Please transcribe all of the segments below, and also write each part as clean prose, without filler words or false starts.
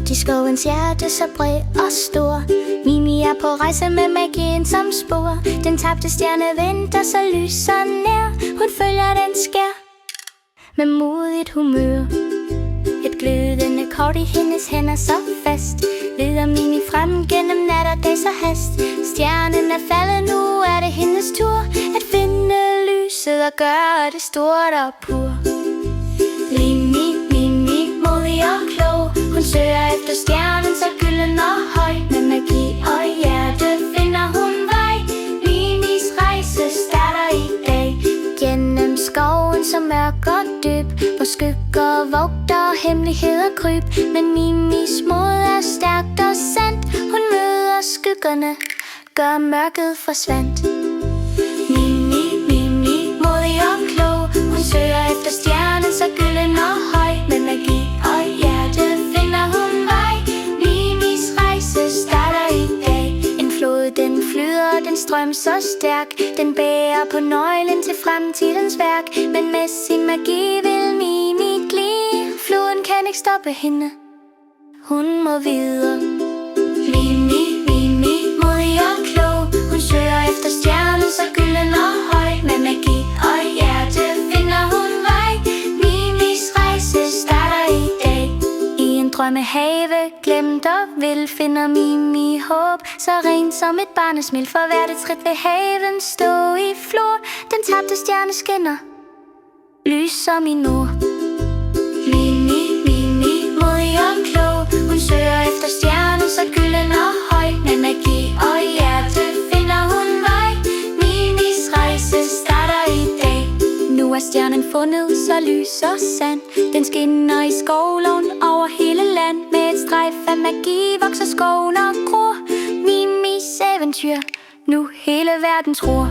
rundt i skovens hjerte så bred og stor. Mimi er på rejse med magien som spor. Den tabte stjerne venter så lys og nær. Hun følger den skær med modigt humør. Et glødende kort i hendes hænder så fast. Leder Mimi frem gennem nat og dag så hast. Stjernen er faldet, nu er det hendes tur at finde lyset og gøre det stort og pur. Mimi, Mimi, modig og klog. Hun søger efter stjernen så gylden og høj. Med magi og hjerte finder hun vej. Mimis rejse starter i dag. Gennem skoven så mørk og dyb, hvor skygger vogter og hemmeligheder kryb. Men Mimis mod er stærkt og sandt. Hun møder skyggerne, gør mørket forsvandt. Mimi, Mimi, modig og klog. Hun søger efter stjernen så gylden og høj. Med magi og hjerte finder hun vej. Mimis rejse starter i dag. En flod den flyder, den strøm så stærk. Den bærer på nøglen til fremtidens værk. Men med sin magi vil Mimi glide. Floden kan ikke stoppe hende, hun må videre. Mimi, Mimi, modig og klog. Hun søger efter stjernen så gylden og høj. Med magi og hjerte finder hun vej. Mimis rejse starter i dag. I en drømmehave, glemt og vild, finder Mimi håb, så rent som et barnesmil. For hvert et skridt ved haven stå i flor. Den tabte stjerne skinner, lys som i nord. Mimi, Mimi, modig og klog. Hun søger efter stjernen så gylden og høj. Med magi og hjerte finder hun vej. Mimis rejse starter i dag. Nu er stjernen fundet så lys og sand. Den skinner i skovloven over hele land. Med et strejf af magi vokser skoven og gror. Mimis eventyr, nu hele verden tror.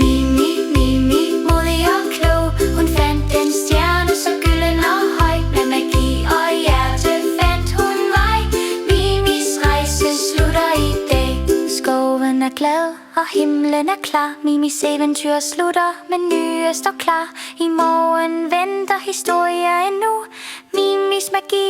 Mimi, Mimi, modig og klog. Hun fandt den stjerne så gylden og høj. Med magi og hjerte fandt hun vej. Mimis rejse slutter i dag. Skoven er glad og himlen er klar. Mimis eventyr slutter, men nye står klar. I morgen venter historier endnu. Mimis magi